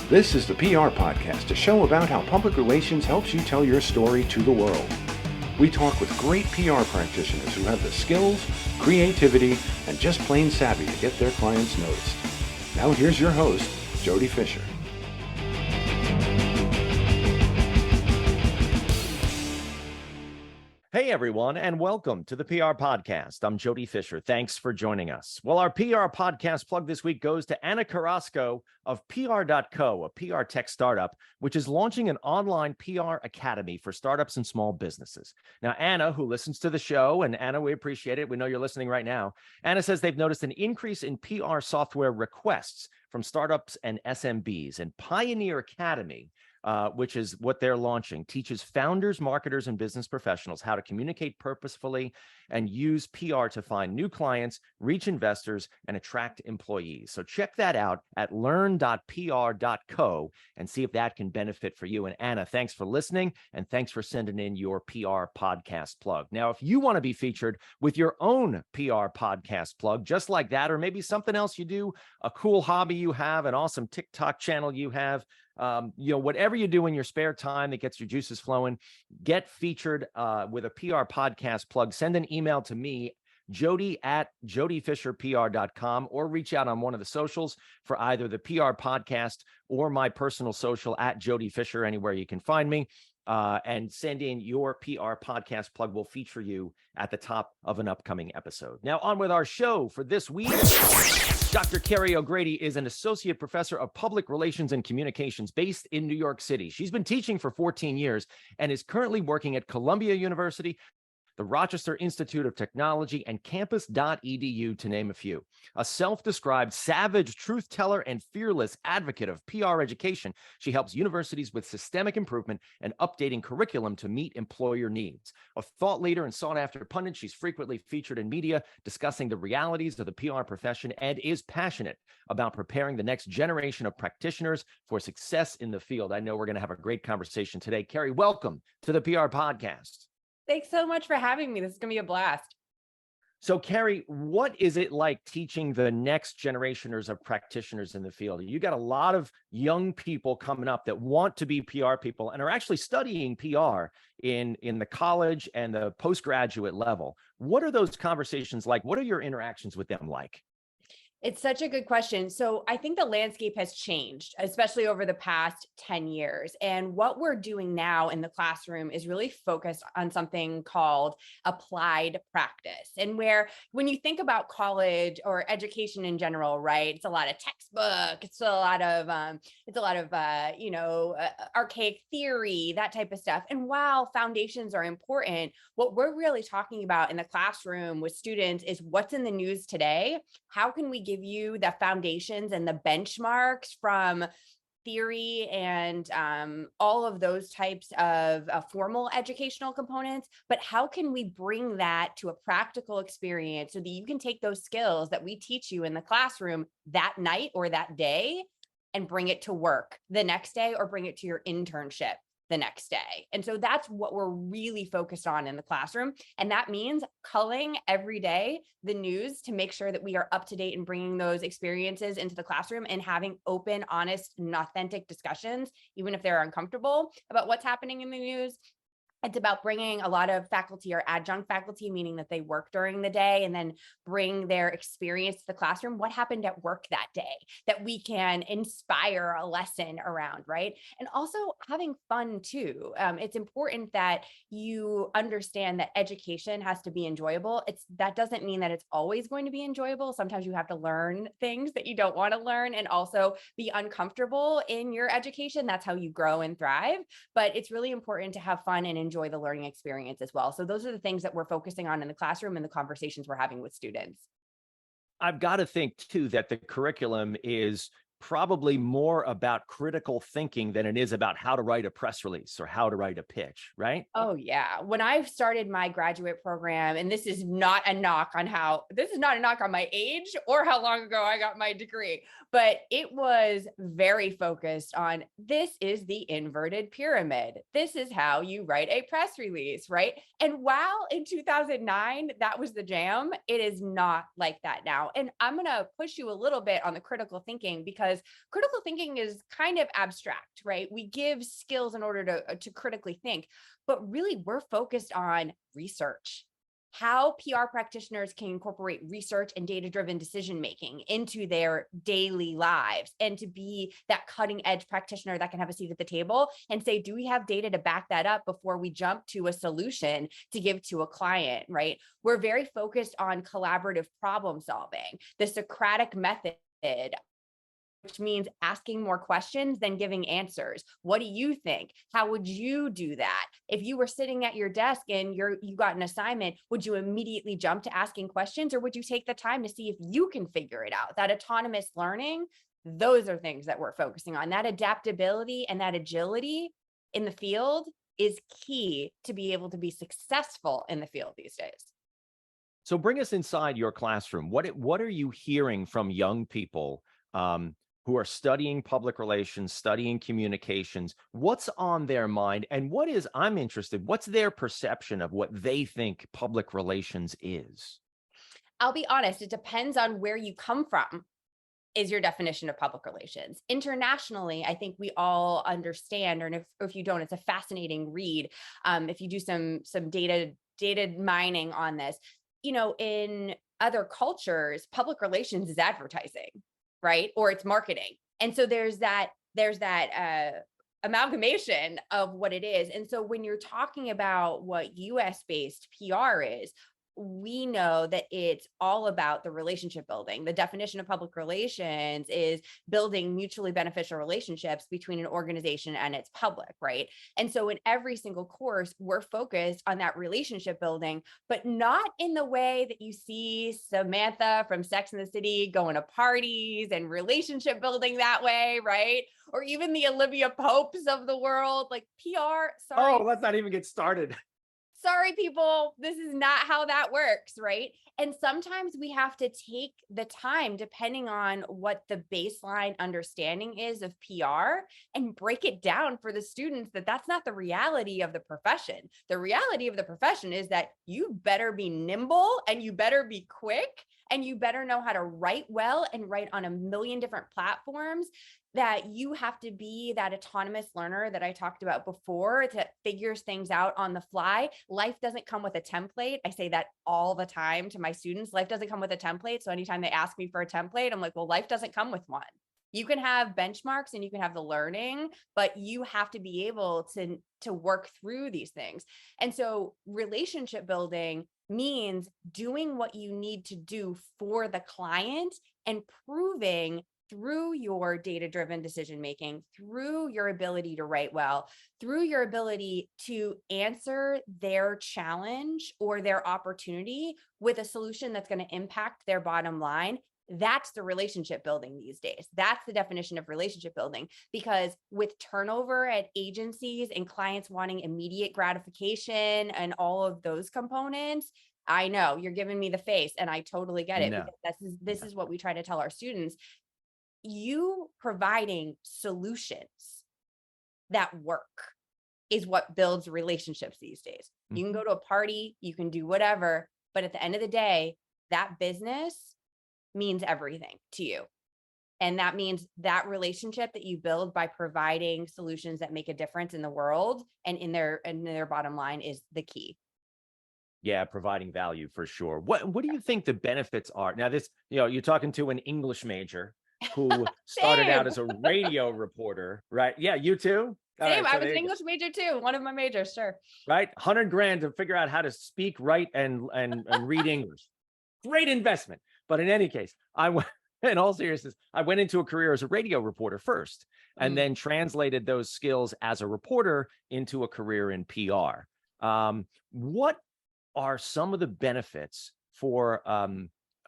This is the PR Podcast, a show about how public relations helps you tell your story to the world. We talk with great PR practitioners who have the skills, creativity, and just plain savvy to get their clients noticed. Now here's your host, Jody Fisher. Hey everyone, and welcome to the PR Podcast. I'm Jody Fisher. Thanks for joining us. Well, our PR Podcast plug this week goes to Anna Carrasco of PR.co, a PR tech startup, which is launching an online PR academy for startups and small businesses. Now, Anna, who listens to the show, and Anna, we appreciate it. We know you're listening right now. Anna says they've noticed an increase in PR software requests from startups and SMBs, and Pioneer Academy, which is what they're launching, teaches founders, marketers, and business professionals how to communicate purposefully and use PR to find new clients, reach investors, and attract employees. So check that out at learn.pr.co and see if that can benefit for you. And Anna, thanks for listening, and thanks for sending in your PR podcast plug. Now, if you want to be featured with your own PR podcast plug, just like that, or maybe something else you do, a cool hobby you have, an awesome TikTok channel you have, whatever you do in your spare time that gets your juices flowing, get featured with a PR podcast plug. Send an email to me, jody@jodyfisherpr.com, or reach out on one of the socials for either the PR podcast or my personal social at Jody Fisher, anywhere you can find me. And send in your PR podcast plug. We'll feature you at the top of an upcoming episode. Now, on with our show for this week. Dr. Kerry O'Grady is an associate professor of public relations and communications based in New York City. She's been teaching for 14 years and is currently working at Columbia University, the Rochester Institute of Technology, and Campus.edu, to name a few. A self-described savage truth teller and fearless advocate of PR education, she helps universities with systemic improvement and updating curriculum to meet employer needs. A thought leader and sought-after pundit, she's frequently featured in media discussing the realities of the PR profession and is passionate about preparing the next generation of practitioners for success in the field. I know we're going to have a great conversation today. Kerry, welcome to the PR Podcast. Thanks so much for having me. This is going to be a blast. So, Kerry, what is it like teaching the next generationers of practitioners in the field? You got a lot of young people coming up that want to be PR people and are actually studying PR in the college and the postgraduate level. What are those conversations like? What are your interactions with them like? It's such a good question. So I think the landscape has changed, especially over the past 10 years. And what we're doing now in the classroom is really focused on something called applied practice. And where, when you think about college or education in general, right, it's a lot of textbook, it's a lot of archaic theory, that type of stuff. And while foundations are important, what we're really talking about in the classroom with students is what's in the news today. How can we give you the foundations and the benchmarks from theory and all of those types of formal educational components, but how can we bring that to a practical experience so that you can take those skills that we teach you in the classroom that night or that day and bring it to work the next day or bring it to your internship the next day. And so that's what we're really focused on in the classroom. And that means culling every day the news to make sure that we are up to date and bringing those experiences into the classroom and having open, honest, and authentic discussions, even if they're uncomfortable about what's happening in the news. It's about bringing a lot of faculty or adjunct faculty, meaning that they work during the day and then bring their experience to the classroom. What happened at work that day that we can inspire a lesson around, right? And also having fun too. It's important that you understand that education has to be enjoyable. That doesn't mean that it's always going to be enjoyable. Sometimes you have to learn things that you don't want to learn and also be uncomfortable in your education. That's how you grow and thrive. But it's really important to have fun and enjoy the learning experience as well. So those are the things that we're focusing on in the classroom and the conversations we're having with students. I've got to think too that the curriculum is probably more about critical thinking than it is about how to write a press release or how to write a pitch, right? Oh yeah. When I started my graduate program, and this is not a knock on my age or how long ago I got my degree, but it was very focused on, this is the inverted pyramid. This is how you write a press release, right? And while in 2009, that was the jam, it is not like that now. And I'm going to push you a little bit on the critical thinking, because because critical thinking is kind of abstract, right? We give skills in order to critically think, but really we're focused on research. How PR practitioners can incorporate research and data-driven decision-making into their daily lives, and to be that cutting-edge practitioner that can have a seat at the table and say, do we have data to back that up before we jump to a solution to give to a client, right? We're very focused on collaborative problem solving, the Socratic method, which means asking more questions than giving answers. What do you think? How would you do that? If you were sitting at your desk and you got an assignment, would you immediately jump to asking questions, or would you take the time to see if you can figure it out? That autonomous learning, those are things that we're focusing on. That adaptability and that agility in the field is key to be able to be successful in the field these days. So bring us inside your classroom. What are you hearing from young people who are studying public relations, studying communications? What's on their mind? And I'm interested, what's their perception of what they think public relations is? I'll be honest, it depends on where you come from, is your definition of public relations. Internationally, I think we all understand, or if you don't, it's a fascinating read. If you do some data mining on this, in other cultures, public relations is advertising, right? Or it's marketing. And so there's that amalgamation of what it is. And so when you're talking about what US based PR is, we know that it's all about the relationship building. The definition of public relations is building mutually beneficial relationships between an organization and its public, right? And so in every single course, we're focused on that relationship building, but not in the way that you see Samantha from Sex and the City going to parties and relationship building that way, right? Or even the Olivia Popes of the world, like PR. Sorry. Oh, let's not even get started. Sorry, people, this is not how that works, right? And sometimes we have to take the time, depending on what the baseline understanding is of PR, and break it down for the students that that's not the reality of the profession. The reality of the profession is that you better be nimble and you better be quick and you better know how to write well and write on a million different platforms, that you have to be that autonomous learner that I talked about before that figures things out on the fly. Life doesn't come with a template. I say that all the time to my students. Life doesn't come with a template. So anytime they ask me for a template, I'm like, well, life doesn't come with one. You can have benchmarks and you can have the learning, but you have to be able to work through these things. And so relationship building means doing what you need to do for the client and proving through your data-driven decision-making, through your ability to write well, through your ability to answer their challenge or their opportunity with a solution that's going to impact their bottom line. That's the relationship building these days. That's the definition of relationship building, because with turnover at agencies and clients wanting immediate gratification and all of those components, I know you're giving me the face and I totally get it. No. Because this is what we try to tell our students. You providing solutions that work is what builds relationships these days. You can go to a party, you can do whatever, but at the end of the day, that business means everything to you. And that means that relationship that you build by providing solutions that make a difference in the world and in their bottom line is the key. Yeah, providing value for sure. What do you think the benefits are? Now, this, you're talking to an English major who started out as a radio reporter, right? Yeah, you too? Same. Right, so I was an English major too. One of my majors, sure. Right? $100,000 to figure out how to speak, write, and read English. Great investment. But in any case, in all seriousness, I went into a career as a radio reporter first, and then translated those skills as a reporter into a career in PR. What are some of the benefits for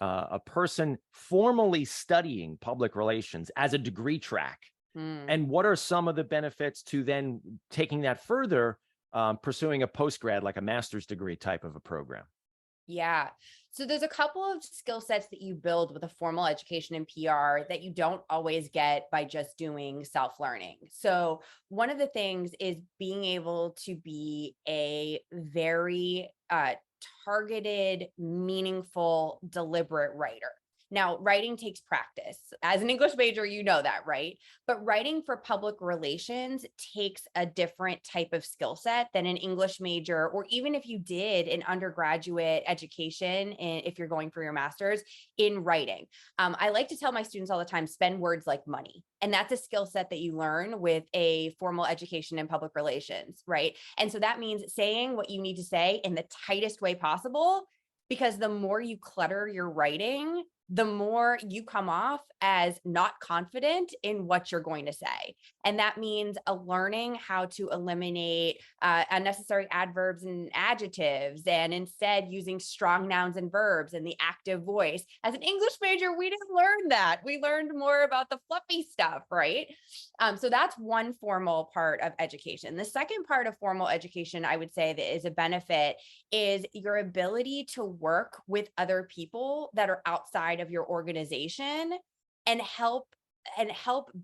a person formally studying public relations as a degree track? And what are some of the benefits to then taking that further, pursuing a postgrad, like a master's degree type of a program? Yeah. So there's a couple of skill sets that you build with a formal education in PR that you don't always get by just doing self-learning. So one of the things is being able to be a very targeted, meaningful, deliberate writer. Now, writing takes practice. As an English major, you know that, right? But writing for public relations takes a different type of skill set than an English major, or even if you did an undergraduate education, and if you're going for your master's in writing. I like to tell my students all the time, spend words like money. And that's a skill set that you learn with a formal education in public relations, right? And so that means saying what you need to say in the tightest way possible, because the more you clutter your writing, the more you come off as not confident in what you're going to say. And that means learning how to eliminate unnecessary adverbs and adjectives, and instead using strong nouns and verbs and the active voice. As an English major, we didn't learn that. We learned more about the fluffy stuff, right? So that's one formal part of education. The second part of formal education, I would say, that is a benefit is your ability to work with other people that are outside of your organization and help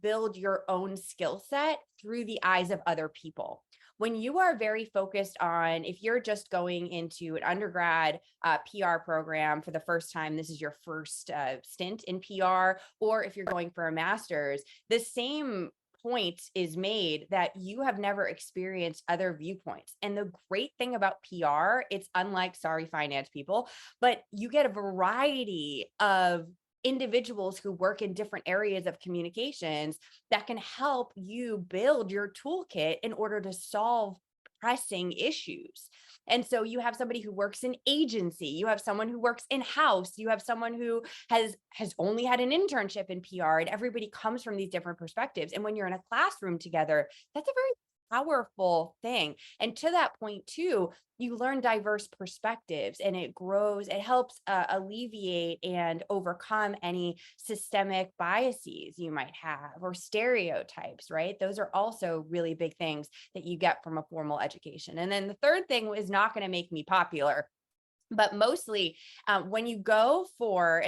build your own skill set through the eyes of other people. When you are very focused on, if you're just going into an undergrad PR program for the first time, this is your first stint in PR, or if you're going for a master's, the same point is made that you have never experienced other viewpoints. And the great thing about PR, it's unlike, sorry, finance people, but you get a variety of individuals who work in different areas of communications that can help you build your toolkit in order to solve pressing issues. And so you have somebody who works in agency, you have someone who works in-house, you have someone who has only had an internship in PR, and everybody comes from these different perspectives. And when you're in a classroom together, that's a very powerful thing. And to that point too, you learn diverse perspectives, and it helps alleviate and overcome any systemic biases you might have, or stereotypes, right? Those are also really big things that you get from a formal education. And then the third thing is not going to make me popular, but mostly when you go for,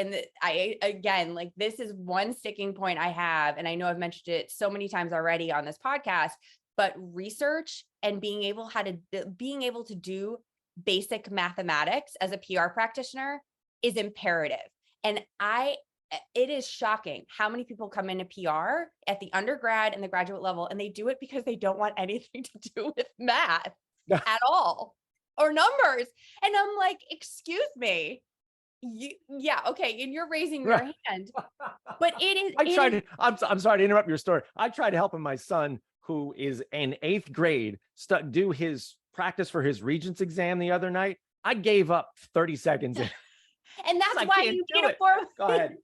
again, like, this is one sticking point I have, and I know I've mentioned it so many times already on this podcast, but research and being able to do basic mathematics as a PR practitioner is imperative. And it is shocking how many people come into PR at the undergrad and the graduate level, and they do it because they don't want anything to do with math at all, or numbers. And I'm like, excuse me. Okay, and you're raising your hand, but it is. I'm sorry to interrupt your story. I tried helping my son, who is in 8th grade, do his practice for his Regents exam the other night. I gave up 30 seconds in. And that's why you need a formal. Go ahead.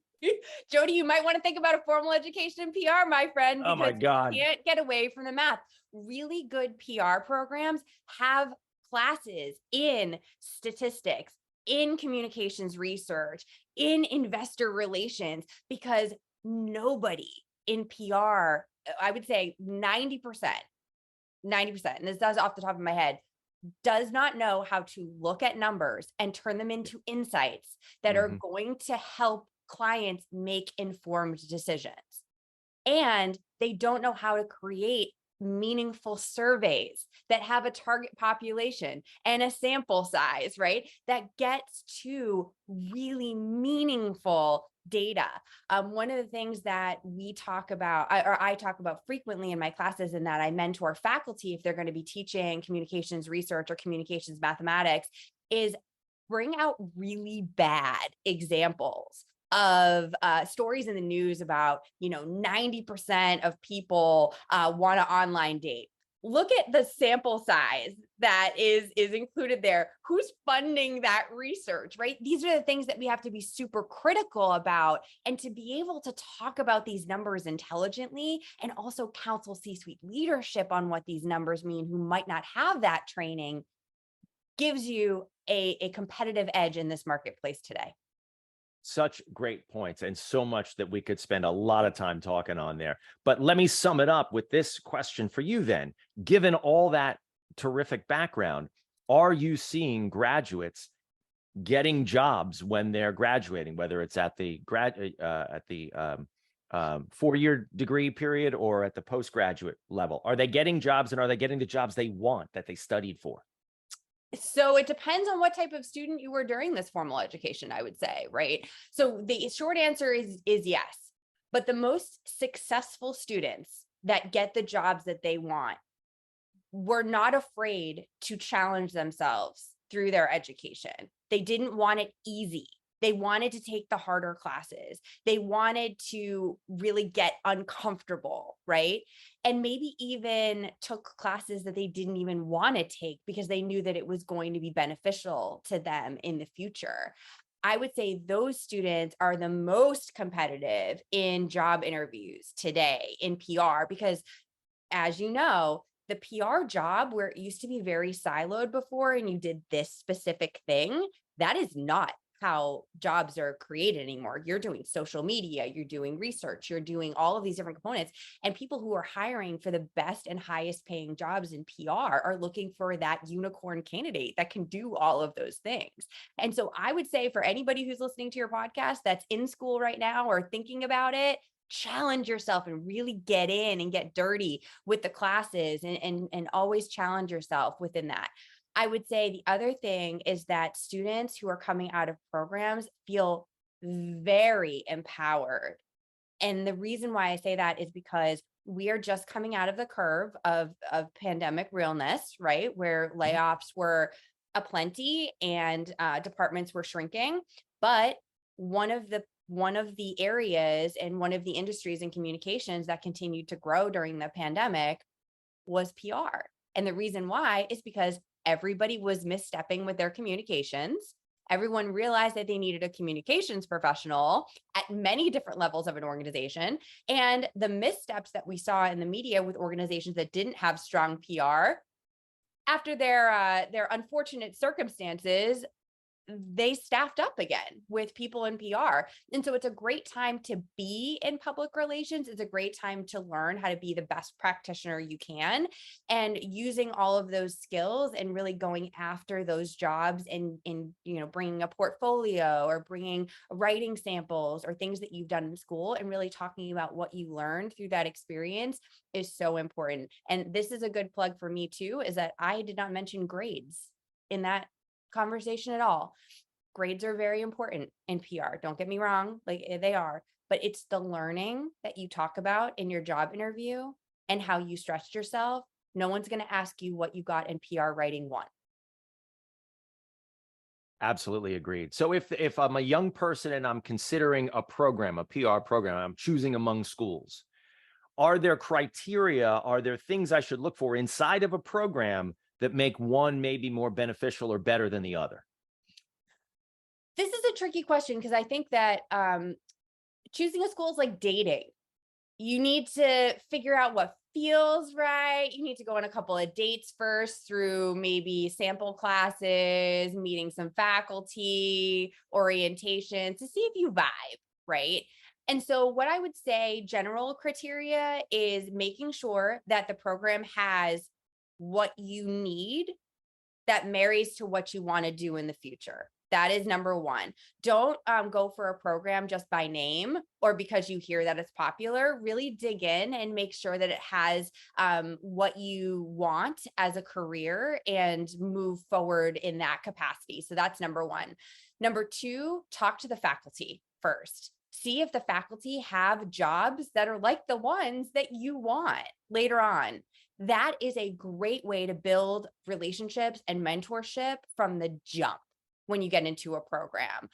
Jody, you might want to think about a formal education in PR, my friend, because oh my God, you can't get away from the math. Really good PR programs have classes in statistics, in communications research, in investor relations, because nobody in PR, I would say 90%, and this does off the top of my head, does not know how to look at numbers and turn them into insights that are going to help clients make informed decisions. And they don't know how to create meaningful surveys that have a target population and a sample size, right? That gets to really meaningful data. One of the things that we talk about, or I talk about frequently in my classes, and that I mentor faculty if they're going to be teaching communications research or communications mathematics, is bring out really bad examples of stories in the news about, 90% of people want to online date. Look at the sample size that is included there. Who's funding that research, right? These are the things that we have to be super critical about, and to be able to talk about these numbers intelligently, and also counsel C-suite leadership on what these numbers mean, who might not have that training, gives you a competitive edge in this marketplace today. Such great points, and so much that we could spend a lot of time talking on there. But let me sum it up with this question for you then. Given all that terrific background, are you seeing graduates getting jobs when they're graduating, whether it's at the 4-year degree period or at the postgraduate level? Are they getting jobs, and are they getting the jobs they want, that they studied for? So it depends on what type of student you were during this formal education, I would say, right? So the short answer is yes. But the most successful students that get the jobs that they want were not afraid to challenge themselves through their education. They didn't want it easy. They wanted to take the harder classes. They wanted to really get uncomfortable, right? And maybe even took classes that they didn't even want to take because they knew that it was going to be beneficial to them in the future. I would say those students are the most competitive in job interviews today in PR because, as you know, the PR job, where it used to be very siloed before and you did this specific thing, that is not how jobs are created anymore. You're doing social media, you're doing research, you're doing all of these different components. And people who are hiring for the best and highest paying jobs in PR are looking for that unicorn candidate that can do all of those things. And so I would say for anybody who's listening to your podcast that's in school right now or thinking about it, challenge yourself and really get in and get dirty with the classes and always challenge yourself within that. I would say the other thing is that students who are coming out of programs feel very empowered. And the reason why I say that is because we are just coming out of the curve of pandemic realness, right? Where layoffs were aplenty and departments were shrinking. But one of the areas and one of the industries in communications that continued to grow during the pandemic was PR. And the reason why is because everybody was misstepping with their communications. Everyone realized that they needed a communications professional at many different levels of an organization. And the missteps that we saw in the media with organizations that didn't have strong PR after their unfortunate circumstances, they staffed up again with people in PR. And so it's a great time to be in public relations. It's a great time to learn how to be the best practitioner you can and using all of those skills and really going after those jobs and bringing a portfolio or bringing writing samples or things that you've done in school and really talking about what you learned through that experience is so important. And this is a good plug for me too, is that I did not mention grades in that conversation at all. Grades are very important in PR. Don't get me wrong, like they are, but it's the learning that you talk about in your job interview and how you stretched yourself. No one's going to ask you what you got in PR writing one. Absolutely agreed. So if I'm a young person and I'm considering a program, a PR program, I'm choosing among schools, are there criteria, are there things I should look for inside of a program that make one maybe more beneficial or better than the other? This is a tricky question because I think that choosing a school is like dating. You need to figure out what feels right. You need to go on a couple of dates first through maybe sample classes, meeting some faculty, orientation to see if you vibe, right? And so what I would say general criteria is making sure that the program has what you need that marries to what you want to do in the future. That is number one. Don't go for a program just by name or because you hear that it's popular. Really dig in and make sure that it has what you want as a career and move forward in that capacity. So that's number one. Number two, talk to the faculty first. See if the faculty have jobs that are like the ones that you want later on. That is a great way to build relationships and mentorship from the jump when you get into a program.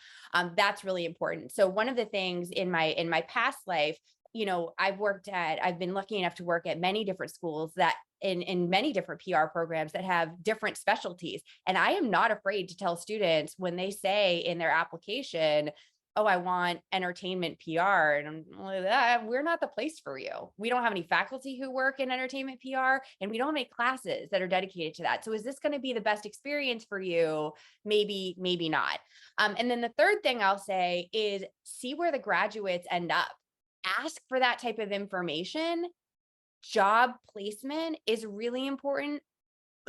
That's really important. So one of the things in my past life, I've been lucky enough to work at many different schools that in many different PR programs that have different specialties. And I am not afraid to tell students when they say in their application, oh, I want entertainment PR. And I'm like, we're not the place for you. We don't have any faculty who work in entertainment PR, and we don't make classes that are dedicated to that. So is this going to be the best experience for you? Maybe, maybe not. And then the third thing I'll say is see where the graduates end up. Ask for that type of information. Job placement is really important.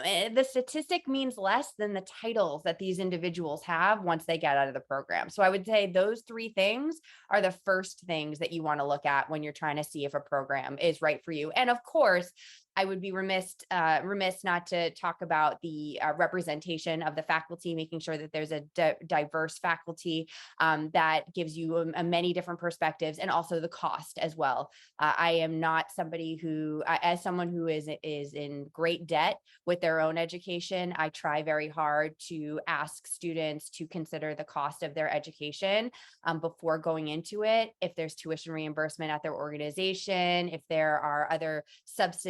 The statistic means less than the titles that these individuals have once they get out of the program. So I would say those three things are the first things that you want to look at when you're trying to see if a program is right for you. And of course, I would be remiss not to talk about the representation of the faculty, making sure that there's a diverse faculty that gives you many different perspectives, and also the cost as well. I am not somebody who, as someone who is in great debt with their own education, I try very hard to ask students to consider the cost of their education before going into it. If there's tuition reimbursement at their organization, if there are other subsidies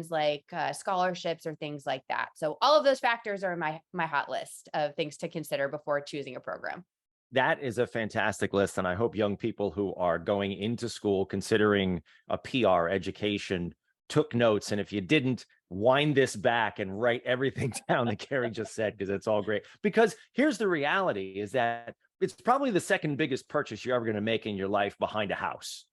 like scholarships or things like that. So all of those factors are in my hot list of things to consider before choosing a program. That is a fantastic list. And I hope young people who are going into school considering a PR education took notes. And if you didn't, wind this back and write everything down that Kerry just said, because it's all great. Because here's the reality is that it's probably the second biggest purchase you're ever going to make in your life behind a house,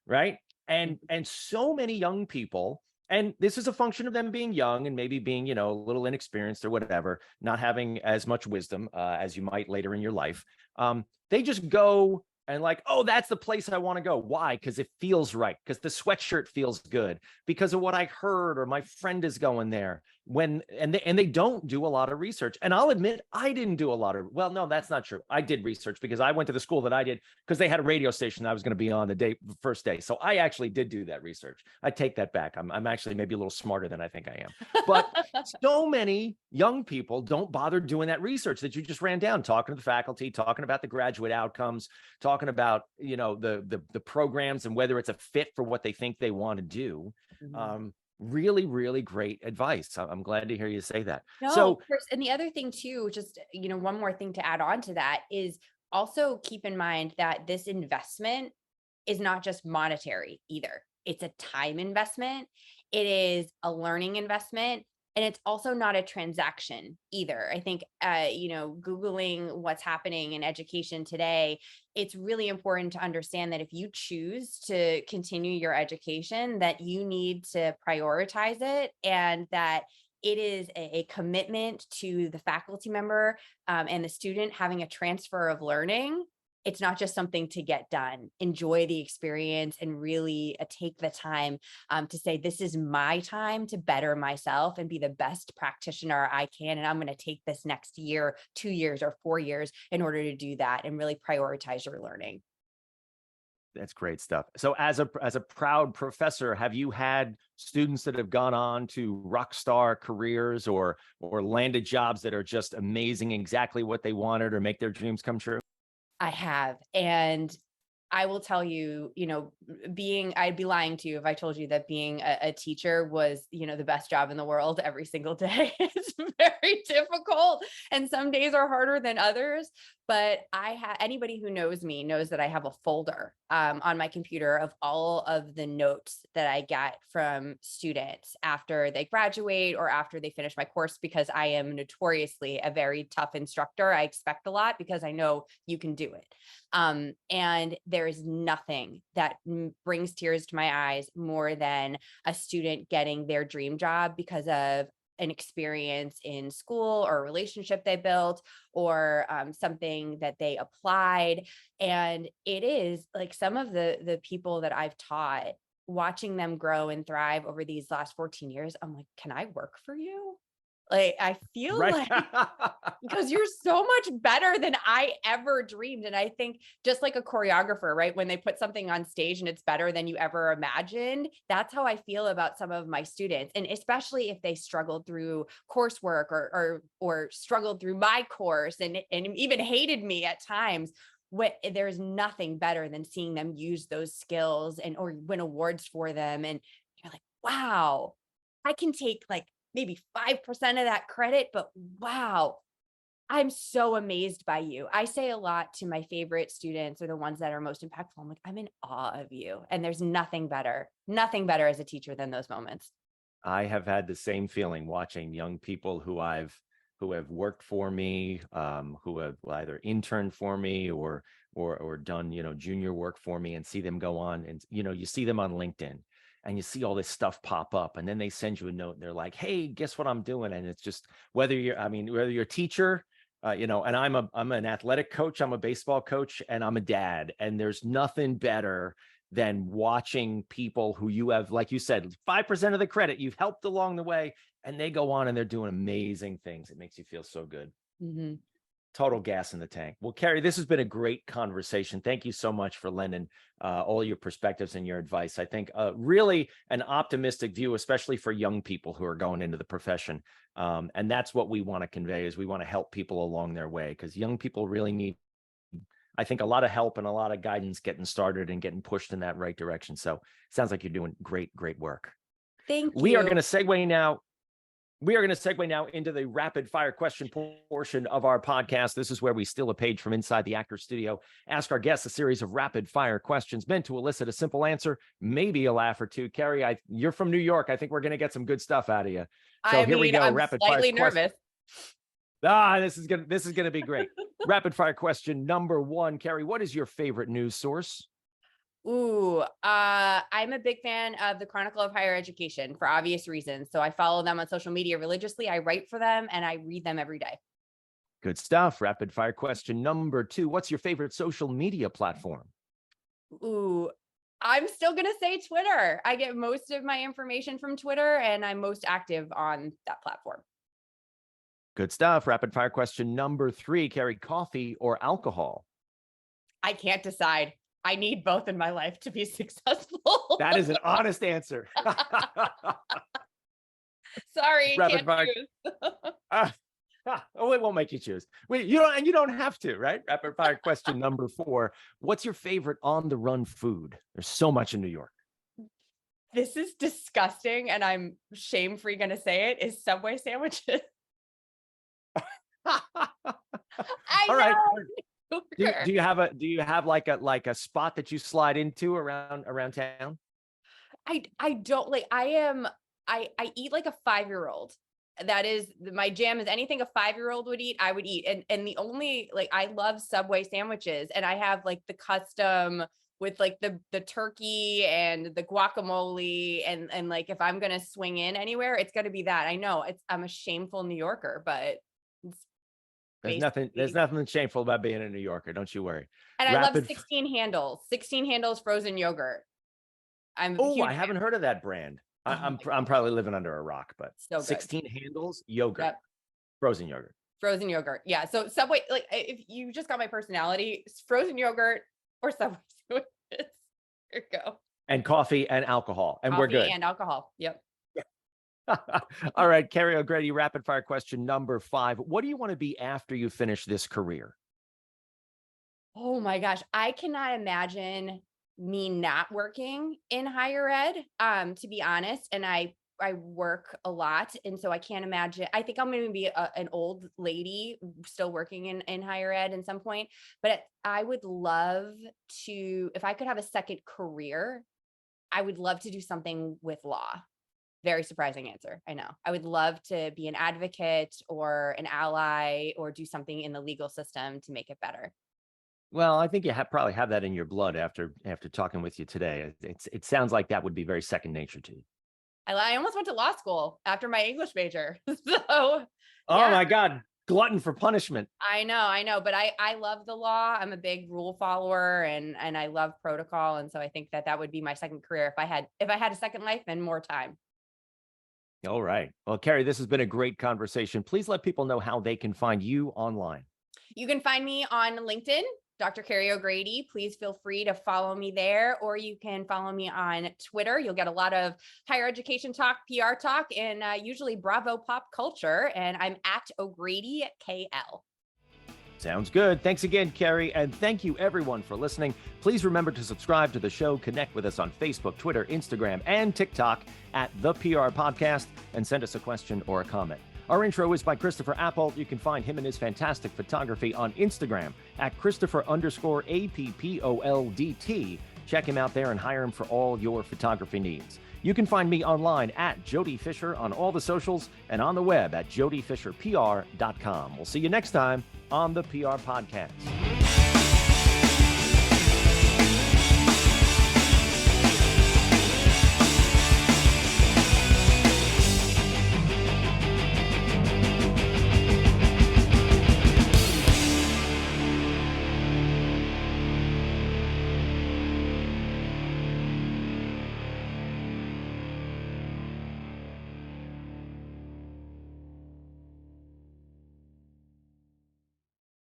right? And so many young people, and this is a function of them being young and maybe being, a little inexperienced or whatever, not having as much wisdom as you might later in your life. They just go and like, oh, that's the place I want to go. Why? Because it feels right. Because the sweatshirt feels good. Because of what I heard, or my friend is going there. And they don't do a lot of research. And I'll admit, I didn't do a lot of, well, no, that's not true. I did research because I went to the school that I did because they had a radio station I was going to be on the first day. So I actually did do that research. I take that back. I'm actually maybe a little smarter than I think I am. But so many young people don't bother doing that research that you just ran down, talking to the faculty, talking about the graduate outcomes, talking about, the programs and whether it's a fit for what they think they want to do. Really, really great advice. I'm glad to hear you say that. No, So, of course. And the other thing too, just, one more thing to add on to that is also keep in mind that this investment is not just monetary either. It's a time investment. It is a learning investment. And it's also not a transaction either. I think, Googling what's happening in education today, it's really important to understand that if you choose to continue your education, that you need to prioritize it, and that it is a commitment to the faculty member and the student having a transfer of learning. It's not just something to get done. Enjoy the experience and really take the time to say, this is my time to better myself and be the best practitioner I can. And I'm going to take this next year, 2 years, or 4 years in order to do that and really prioritize your learning. that's great stuff. So as a proud professor, have you had students that have gone on to rock star careers or landed jobs that are just amazing, exactly what they wanted, or make their dreams come true? I have. And I will tell you, I'd be lying to you if I told you that being a teacher was, the best job in the world every single day. It's very difficult. And some days are harder than others. But anybody who knows me knows that I have a folder on my computer of all of the notes that I get from students after they graduate or after they finish my course, because I am notoriously a very tough instructor. I expect a lot because I know you can do it. And there is nothing that brings tears to my eyes more than a student getting their dream job because of an experience in school or a relationship they built or something that they applied. And it is like some of the people that I've taught, watching them grow and thrive over these last 14 years. I'm like, can I work for you? Like, I feel Right. like because you're so much better than I ever dreamed. And I think just like a choreographer, right? When they put something on stage and it's better than you ever imagined, that's how I feel about some of my students. And especially if they struggled through coursework or struggled through my course and even hated me at times. There's nothing better than seeing them use those skills or win awards for them. And you're like, wow, I can take like maybe 5% of that credit, but wow, I'm so amazed by you. I say a lot to my favorite students or the ones that are most impactful. I'm like, I'm in awe of you. And there's nothing better as a teacher than those moments. I have had the same feeling watching young people who have worked for me, who have either interned for me or done, junior work for me, and see them go on. And, you see them on LinkedIn and you see all this stuff pop up, and then they send you a note and they're like, hey, guess what I'm doing? And it's just, whether you're a teacher, and I'm an athletic coach, I'm a baseball coach, and I'm a dad, and there's nothing better than watching people who you have, like you said, 5% of the credit you've helped along the way, and they go on and they're doing amazing things. It makes you feel so good. Mm-hmm. Total gas in the tank. Well, Kerry, this has been a great conversation. Thank you so much for lending all your perspectives and your advice. I think really an optimistic view, especially for young people who are going into the profession. And that's what we want to convey, is we want to help people along their way, because young people really need, I think, a lot of help and a lot of guidance getting started and getting pushed in that right direction. So it sounds like you're doing great, great work. Thank you. We are going to segue now. We are going to segue now into the rapid fire question portion of our podcast. This is where we steal a page from inside the actor's studio, ask our guests a series of rapid fire questions meant to elicit a simple answer, maybe a laugh or two. Kerry, you're from New York. I think we're going to get some good stuff out of you. So here we go. I'm rapid slightly fire nervous. This is going to be great. Rapid fire question number 1, Kerry, what is your favorite news source? Ooh, I'm a big fan of the Chronicle of Higher Education for obvious reasons. So I follow them on social media religiously. I write for them and I read them every day. Good stuff. Rapid fire question number 2. What's your favorite social media platform? Ooh, I'm still going to say Twitter. I get most of my information from Twitter and I'm most active on that platform. Good stuff. Rapid fire question number 3, Kerry, coffee or alcohol? I can't decide. I need both in my life to be successful. That is an honest answer. Sorry, Rapid can't fire. choose. Oh, it won't make you choose. You don't have to, right? Rapid fire question number 4. What's your favorite on the run food? There's so much in New York. This is disgusting, and I'm shame-free going to say it, is Subway sandwiches. I All know. right. Do you have like a spot that you slide into around town? I don't like, I eat like a 5-year-old. That is my jam. Is anything a 5-year-old would eat, I would eat. And the only, like, I love Subway sandwiches, and I have like the custom with like the turkey and the guacamole, and like if I'm gonna swing in anywhere, it's gonna be that. I know I'm a shameful New Yorker, but there's nothing shameful about being a New Yorker. Don't you worry. And I love 16 handles frozen yogurt. I haven't heard of that brand. I'm probably living under a rock, but so good. 16 handles yogurt, Yep. Frozen yogurt. Yeah. So Subway, like, if you just got my personality, frozen yogurt or Subway sandwiches. There you go. And coffee and alcohol, and we're good. Coffee and alcohol. Yep. All right, Kerry O'Grady, rapid fire question number 5. What do you want to be after you finish this career? Oh my gosh. I cannot imagine me not working in higher ed, to be honest. And I work a lot. And so I can't imagine, I think I'm going to be an old lady still working in higher ed at some point, but I would love to, if I could have a second career, I would love to do something with law. Very surprising answer. I know. I would love to be an advocate or an ally or do something in the legal system to make it better. Well, I think you probably have that in your blood after talking with you today. It sounds like that would be very second nature to you. I almost went to law school after my English major. So, oh my God, glutton for punishment. I know, but I love the law. I'm a big rule follower and I love protocol. And so I think that would be my second career if I had a second life and more time. All right. Well, Kerry, this has been a great conversation. Please let people know how they can find you online. You can find me on LinkedIn, Dr. Kerry O'Grady. Please feel free to follow me there, or you can follow me on Twitter. You'll get a lot of higher education talk, PR talk, and usually Bravo pop culture. And I'm at O'Grady KL. Sounds good. Thanks again, Kerry. And thank you, everyone, for listening. Please remember to subscribe to the show, connect with us on Facebook, Twitter, Instagram, and TikTok at The PR Podcast, and send us a question or a comment. Our intro is by Christopher Appold. You can find him and his fantastic photography on Instagram at Christopher_APPOLDT. Check him out there and hire him for all your photography needs. You can find me online at Jody Fisher on all the socials and on the web at jodyfisherpr.com. We'll see you next time on the PR Podcast.